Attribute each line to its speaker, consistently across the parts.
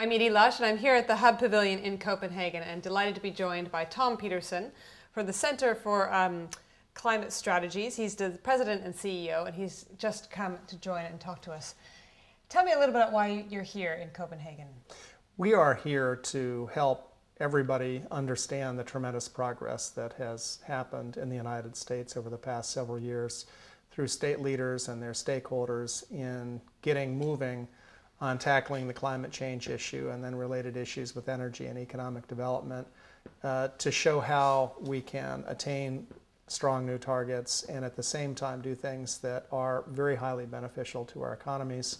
Speaker 1: I'm Edie Lush, and I'm here at the Hub Pavilion in Copenhagen, and delighted to be joined by Tom Peterson from the Center for Climate Strategies. He's the president and CEO, and he's just come to join and talk to us. Tell me a little bit about why you're here in Copenhagen.
Speaker 2: We are here to help everybody understand the tremendous progress that has happened in the United States over the past several years through state leaders and their stakeholders in getting moving on tackling the climate change issue and then related issues with energy and economic development to show how we can attain strong new targets and at the same time do things that are very highly beneficial to our economies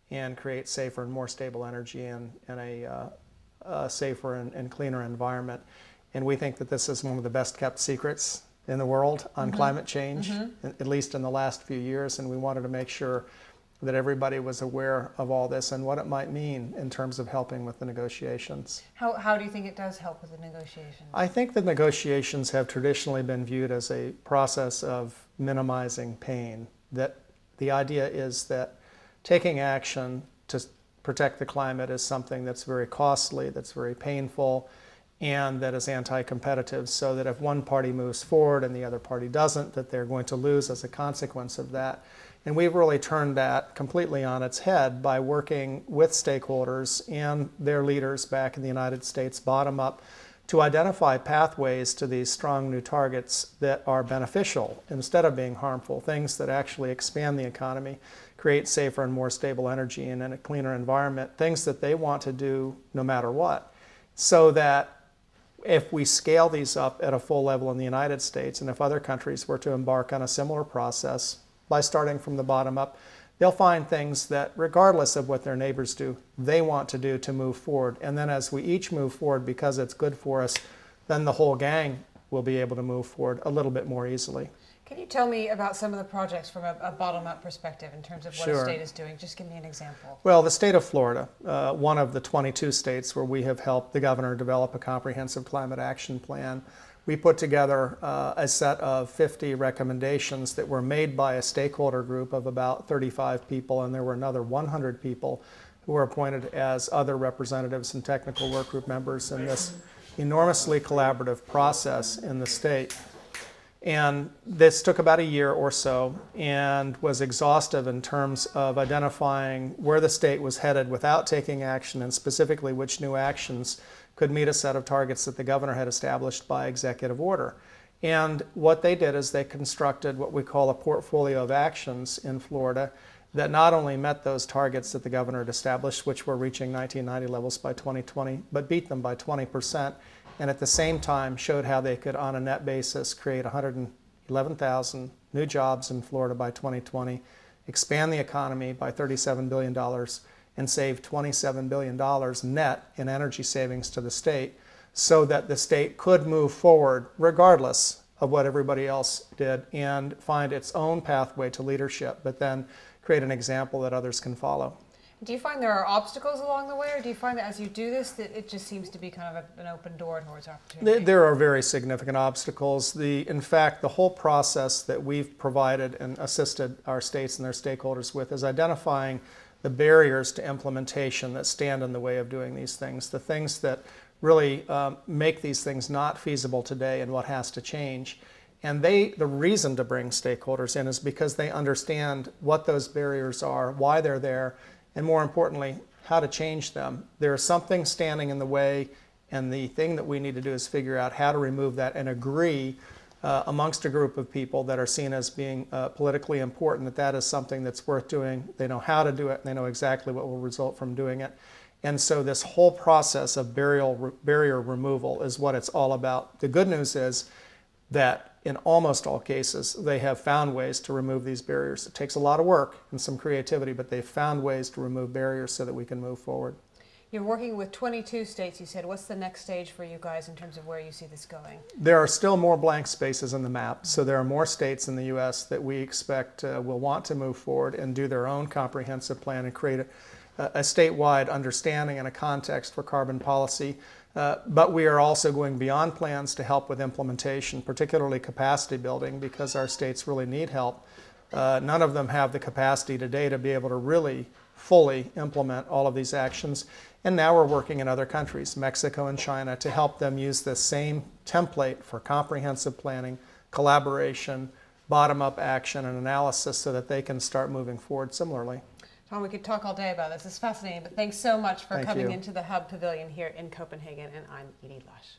Speaker 2: and create safer and more stable energy and a safer and cleaner environment. And we think that this is one of the best kept secrets in the world on climate change, at least in the last few years, and we wanted to make sure that everybody was aware of all this and what it might mean in terms of helping with the negotiations.
Speaker 1: How do you think it does help with the negotiations?
Speaker 2: I think the negotiations have traditionally been viewed as a process of minimizing pain. That the idea is that taking action to protect the climate is something that's very costly, that's very painful, and that is anti-competitive, so that if one party moves forward and the other party doesn't, that they're going to lose as a consequence of that. And we've really turned that completely on its head by working with stakeholders and their leaders back in the United States, bottom up, to identify pathways to these strong new targets that are beneficial instead of being harmful, things that actually expand the economy, create safer and more stable energy and in a cleaner environment, things that they want to do no matter what. So that if we scale these up at a full level in the United States, and if other countries were to embark on a similar process by starting from the bottom up, they'll find things that, regardless of what their neighbors do, they want to do to move forward. And then as we each move forward because it's good for us, then the whole gang will be able to move forward a little bit more easily.
Speaker 1: Can you tell me about some of the projects from a bottom-up perspective in terms of what a state is doing? Just give me an example.
Speaker 2: Well, the state of Florida, one of the 22 states where we have helped the governor develop a comprehensive climate action plan, we put together a set of 50 recommendations that were made by a stakeholder group of about 35 people, and there were another 100 people who were appointed as other representatives and technical work group members in this enormously collaborative process in the state. And this took about a year or so and was exhaustive in terms of identifying where the state was headed without taking action, and specifically which new actions could meet a set of targets that the governor had established by executive order. And what they did is they constructed what we call a portfolio of actions in Florida that not only met those targets that the governor had established, which were reaching 1990 levels by 2020, but beat them by 20%, and at the same time showed how they could, on a net basis, create 111,000 new jobs in Florida by 2020, expand the economy by $37 billion, and save $27 billion net in energy savings to the state, so that the state could move forward regardless of what everybody else did and find its own pathway to leadership, but then create an example that others can follow.
Speaker 1: Do you find there are obstacles along the way, or do you find that as you do this that it just seems to be kind of an open door towards opportunity?
Speaker 2: There are very significant obstacles. In fact, the whole process that we've provided and assisted our states and their stakeholders with is identifying the barriers to implementation that stand in the way of doing these things, the things that really make these things not feasible today and what has to change. And the reason to bring stakeholders in is because they understand what those barriers are, why they're there, and more importantly, how to change them. There is something standing in the way, and the thing that we need to do is figure out how to remove that and agree amongst a group of people that are seen as being politically important, that that is something that's worth doing. They know how to do it, and they know exactly what will result from doing it. And so this whole process of barrier removal is what it's all about. The good news is that in almost all cases, they have found ways to remove these barriers. It takes a lot of work and some creativity, but they've found ways to remove barriers so that we can move forward.
Speaker 1: You're working with 22 states, you said. What's the next stage for you guys in terms of where you see this going?
Speaker 2: There are still more blank spaces in the map. So there are more states in the U.S. that we expect will want to move forward and do their own comprehensive plan and create a statewide understanding and a context for carbon policy. But we are also going beyond plans to help with implementation, particularly capacity building, because our states really need help None of them have the capacity today to be able to really fully implement all of these actions. And now we're working in other countries, Mexico and China, to help them use the same template for comprehensive planning, collaboration, bottom-up action and analysis so that they can start moving forward similarly.
Speaker 1: Tom, we could talk all day about this. It's fascinating, but thanks so much for coming
Speaker 2: you.
Speaker 1: into the Hub Pavilion here in Copenhagen, and I'm Edie Lush.